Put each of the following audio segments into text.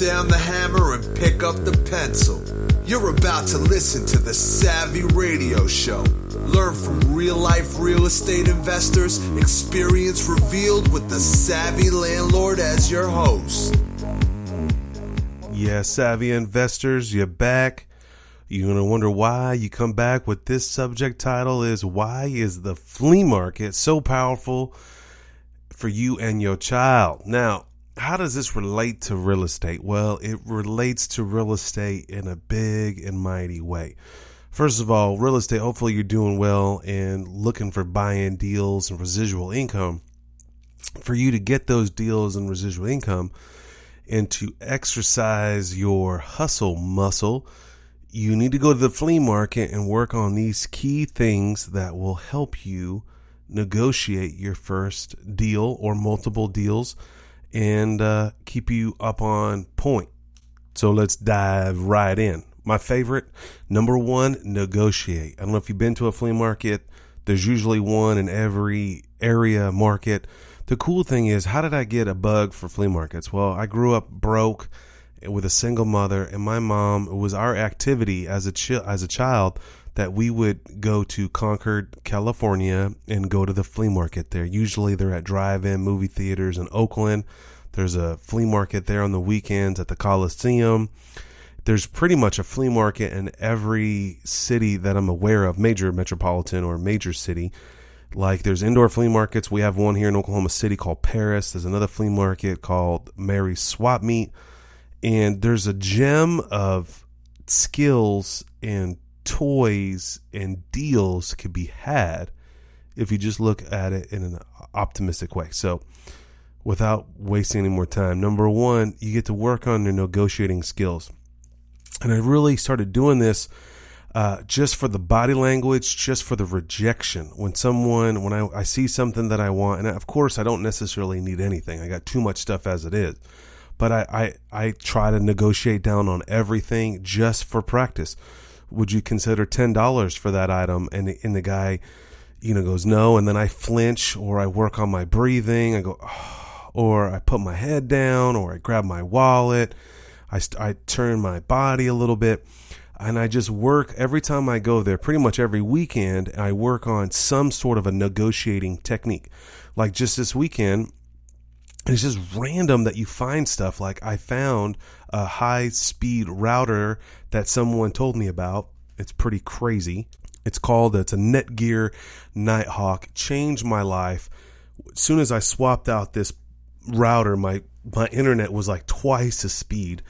down the hammer and pick up the pencil. You're about to listen to the Savvy Radio Show. Learn from real-life real estate investors, experience revealed with the Savvy Landlord as your host. Yeah, Savvy investors, you're back. You're going to wonder why you come back with this subject title is why is the flea market so powerful for you and your child? Now, how does this relate to real estate? Well, it relates to real estate in a big and mighty way. First of all, real estate, hopefully you're doing well and looking for buy-in deals and residual income. For you to get those deals and residual income and to exercise your hustle muscle, you need to go to the flea market and work on these key things that will help you negotiate your first deal or multiple deals and keep you up on point. So let's dive right in. My favorite, number one, negotiate. I don't know if you've been to a flea market. There's usually one in every area market. The cool thing is, how did I get a bug for flea markets? Well, I grew up broke with a single mother, and my mom, it was our activity as a child that we would go to Concord, California and go to the flea market there. Usually they're at drive-in movie theaters in Oakland. There's a flea market there on the weekends at the Coliseum. There's pretty much a flea market in every city that I'm aware of, major metropolitan or major city. Like there's indoor flea markets. We have one here in Oklahoma City called Paris. There's another flea market called Mary's Swap Meet. And there's a gem of skills and toys and deals could be had if you just look at it in an optimistic way. So without wasting any more time, number one, you get to work on your negotiating skills. And I really started doing this just for the body language, just for the rejection. When I see something that I want, and of course I don't necessarily need anything. I got too much stuff as it is. But I try to negotiate down on everything just for practice. Would you consider $10 for that item? And the guy, goes no. And then I flinch, or I work on my breathing. I go, oh, or I put my head down, or I grab my wallet. I turn my body a little bit. And I just work every time I go there, pretty much every weekend. I work on some sort of a negotiating technique. Like just this weekend, it's just random that you find stuff. Like I found a high-speed router that someone told me about. It's pretty crazy. It's a Netgear Nighthawk. Changed my life. As soon as I swapped out this router, my internet was like twice the speed.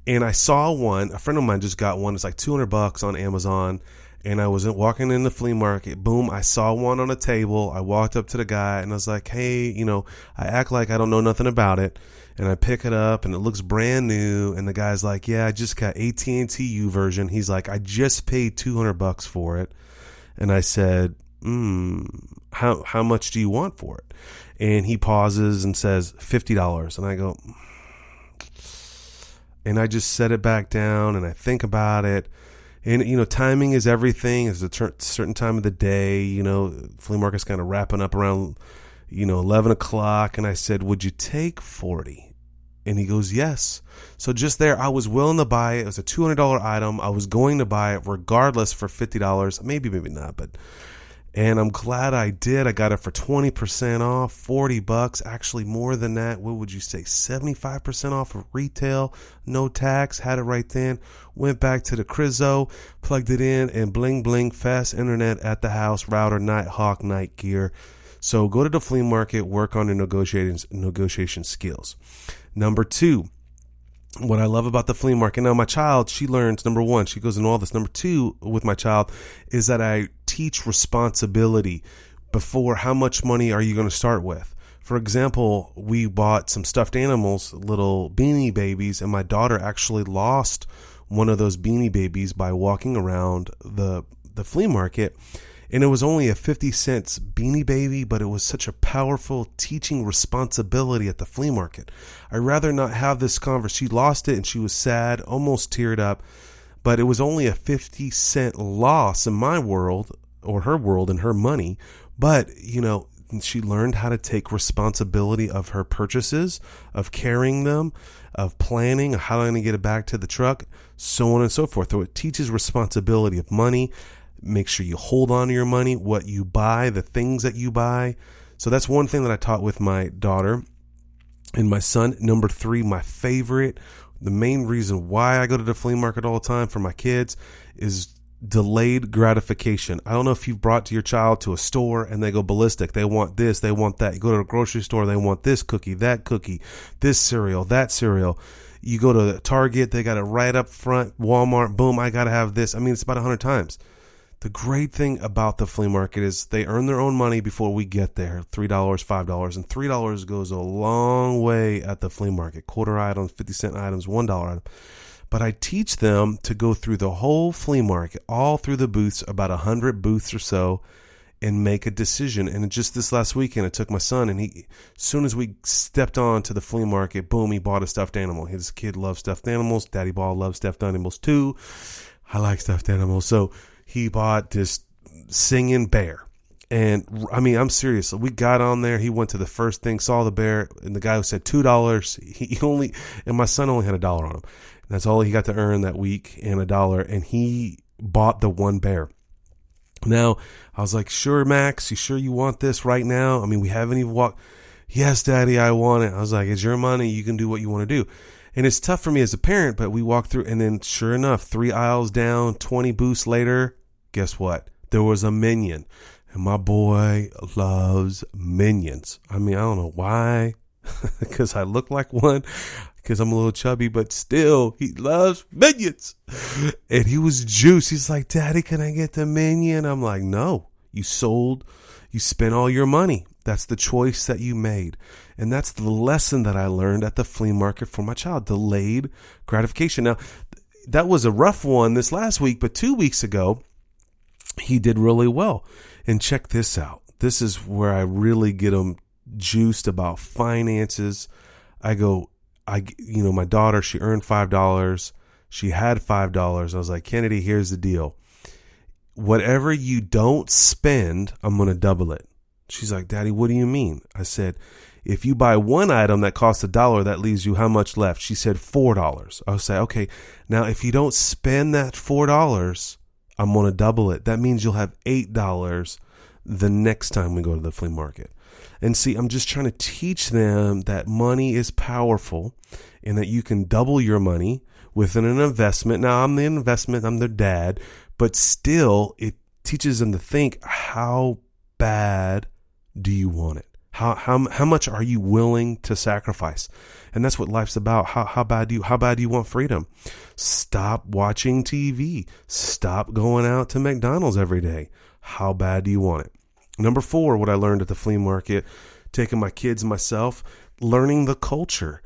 And I saw one. A friend of mine just got one. It's like $200 on Amazon. And I was walking in the flea market. Boom, I saw one on a table. I walked up to the guy and I was like, hey, I act like I don't know nothing about it. And I pick it up and it looks brand new. And the guy's like, yeah, I just got AT&T U version. He's like, I just paid $200 for it. And I said, how much do you want for it? And he pauses and says $50. And I go, and I just set it back down and I think about it. And, timing is everything. It's a certain time of the day. Flea market's kind of wrapping up around, 11 o'clock. And I said, would you take 40? And he goes, yes. So just there, I was willing to buy it. It was a $200 item. I was going to buy it regardless for $50. Maybe not, and I'm glad I did. I got it for 20% off, $40, actually more than that. What would you say? 75% off of retail, no tax, had it right then. Went back to the Crizzo, plugged it in, and bling, bling, fast internet at the house, router, Nighthawk, night gear. So go to the flea market, work on your negotiation skills. Number two, what I love about the flea market. Now, my child, she learns, number one, she goes into all this. Number two, with my child, is that I teach responsibility before. How much money are you going to start with? For example, we bought some stuffed animals, little beanie babies, and my daughter actually lost one of those beanie babies by walking around the flea market. And it was only a 50-cent beanie baby, but it was such a powerful teaching responsibility at the flea market. I'd rather not have this conversation. She lost it and she was sad, almost teared up, but it was only a 50-cent loss in my world, or her world, and her money. But, She learned how to take responsibility of her purchases, of carrying them, of planning, how I'm going to get it back to the truck, so on and so forth. So it teaches responsibility of money. Make sure you hold on to your money, what you buy, the things that you buy. So that's one thing that I taught with my daughter and my son. Number 3, my favorite, the main reason why I go to the flea market all the time for my kids is delayed gratification. I don't know if you've brought your child to a store and they go ballistic. They want this, they want that. You go to a grocery store, they want this cookie, this cereal, that cereal. You go to Target, they got it right up front. Walmart, boom, I got to have this. I mean, it's about 100 times. The great thing about the flea market is they earn their own money before we get there. $3, $5, and $3 goes a long way at the flea market. Quarter items, 50-cent items, $1 item. But I teach them to go through the whole flea market, all through the booths, about 100 booths or so, and make a decision. And just this last weekend, I took my son, and as soon as we stepped on to the flea market, boom, he bought a stuffed animal. His kid loves stuffed animals. Daddy Ball loves stuffed animals too. I like stuffed animals. So he bought this singing bear. And I mean, I'm serious. We got on there. He went to the first thing, saw the bear, and the guy who said $2, and my son only had $1 on him. That's all he got to earn that week, and $1, and he bought the one bear. Now, I was like, sure, Max, you sure you want this right now? I mean, we haven't even walked. Yes, Daddy, I want it. I was like, it's your money. You can do what you want to do. And it's tough for me as a parent, but we walked through, and then sure enough, 3 aisles down, 20 booths later, guess what? There was a Minion. And my boy loves Minions. I mean, I don't know why, because I look like one, because I'm a little chubby, but still, he loves Minions. And he was juiced. He's like, Daddy, can I get the Minion? I'm like, no, you spent all your money. That's the choice that you made. And that's the lesson that I learned at the flea market for my child, delayed gratification. Now, that was a rough one this last week, but 2 weeks ago, he did really well. And check this out. This is where I really get him juiced about finances. My daughter, she earned $5. She had $5. I was like, Kennedy, here's the deal. Whatever you don't spend, I'm going to double it. She's like, Daddy, what do you mean? I said, if you buy one item that costs $1, that leaves you how much left? She said $4. I was say, okay, now if you don't spend that $4, I'm going to double it. That means you'll have $8 the next time we go to the flea market. And see, I'm just trying to teach them that money is powerful and that you can double your money within an investment. Now, I'm the investment, I'm their dad, but still it teaches them to think, how bad do you want it? How much are you willing to sacrifice? And that's what life's about. How bad do you want freedom? Stop watching TV. Stop going out to McDonald's every day. How bad do you want it? Number 4, what I learned at the flea market, taking my kids and myself, learning the culture.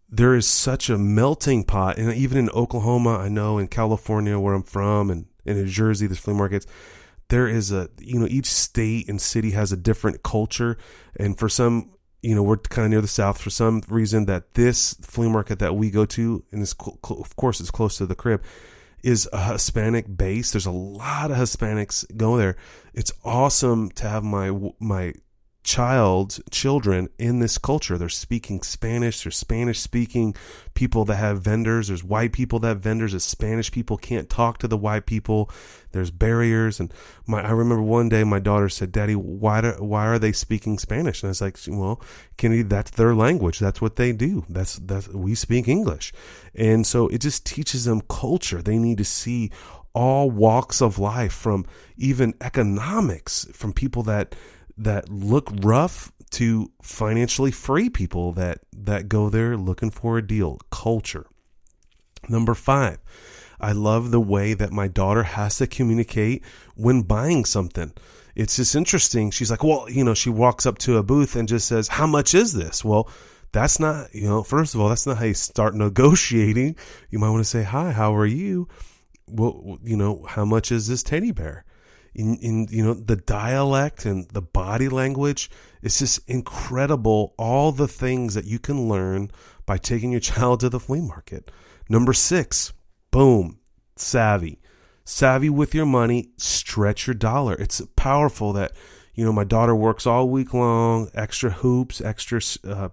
There is such a melting pot, and even in Oklahoma, I know, in California where I'm from, and in New Jersey, there's flea markets. There is each state and city has a different culture. And for some, we're kind of near the South, for some reason that this flea market that we go to, and of course it's close to the crib, is a Hispanic base. There's a lot of Hispanics go there. It's awesome to have my children in this culture. They're speaking Spanish. There's Spanish speaking people that have vendors. There's white people that have vendors. As Spanish people can't talk to the white people. There's barriers. And I remember one day my daughter said, Daddy, why are they speaking Spanish? And I was like, well, Kennedy, that's their language. That's what they do. That's we speak English. And so it just teaches them culture. They need to see all walks of life, from even economics, from people that look rough to financially free people that go there looking for a deal. Culture. Number 5, I love the way that my daughter has to communicate when buying something. It's just interesting. She's like, well, she walks up to a booth and just says, how much is this? Well, that's not, first of all, that's not how you start negotiating. You might want to say, hi, how are you? Well, how much is this teddy bear? In the dialect and the body language, it's just incredible, all the things that you can learn by taking your child to the flea market. Number 6, boom, savvy with your money, stretch your dollar. It's powerful that My daughter works all week long, extra hoops, extra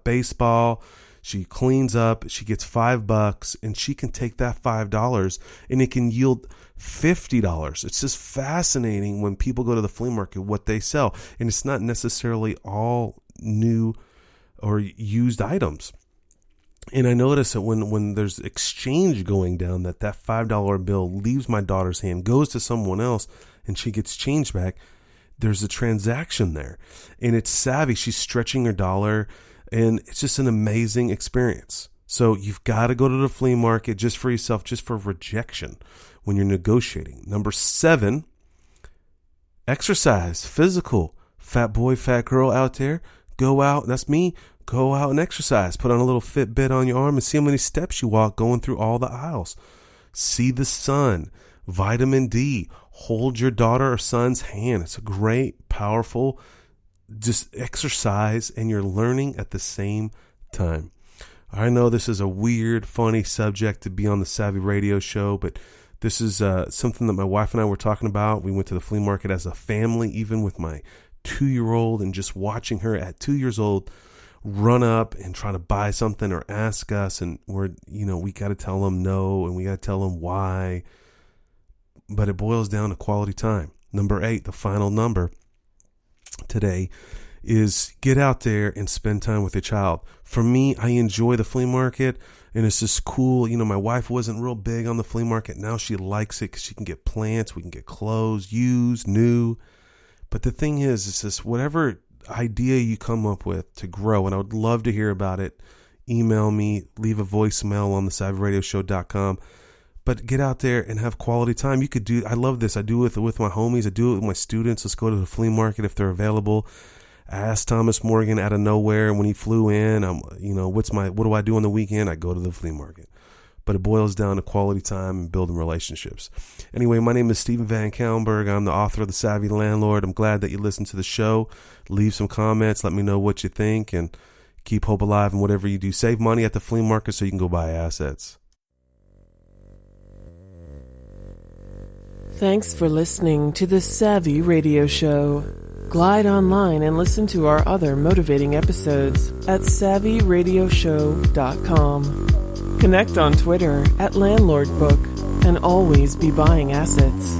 baseball. She cleans up, she gets $5, and she can take that $5 and it can yield $50. It's just fascinating when people go to the flea market what they sell. And it's not necessarily all new or used items. And I notice that when there's exchange going down, that $5 bill leaves my daughter's hand, goes to someone else, and she gets change back. There's a transaction there. And it's savvy. She's stretching her dollar, and it's just an amazing experience. So you've got to go to the flea market just for yourself, just for rejection when you're negotiating. Number 7, exercise, physical. Fat boy, fat girl out there, go out. That's me. Go out and exercise. Put on a little Fitbit on your arm and see how many steps you walk going through all the aisles. See the sun, vitamin D. Hold your daughter or son's hand. It's a great, powerful, just exercise, and you're learning at the same time. I know this is a weird, funny subject to be on the Savvy Radio Show, but this is something that my wife and I were talking about. We went to the flea market as a family, even with my 2-year-old, and just watching her at 2 years old run up and try to buy something or ask us, and we got to tell them no, and we got to tell them why. But it boils down to quality time. Number 8, the final number today, is get out there and spend time with your child. For me, I enjoy the flea market, and it's just cool. My wife wasn't real big on the flea market. Now she likes it because she can get plants, we can get clothes, used, new. But the thing is, it's just whatever idea you come up with to grow, and I would love to hear about it. Email me, leave a voicemail on the SavvyRadioshow.com. But get out there and have quality time. You could do, I love this. I do it with my homies. I do it with my students. Let's go to the flea market if they're available. I asked Thomas Morgan out of nowhere when he flew in, what do I do on the weekend? I go to the flea market. But it boils down to quality time and building relationships. Anyway, my name is Stephen Van Kallenberg. I'm the author of The Savvy Landlord. I'm glad that you listened to the show. Leave some comments. Let me know what you think, and keep hope alive in whatever you do. Save money at the flea market so you can go buy assets. Thanks for listening to The Savvy Radio Show. Glide online and listen to our other motivating episodes at SavvyRadioshow.com. Connect on Twitter at LandlordBook, and always be buying assets.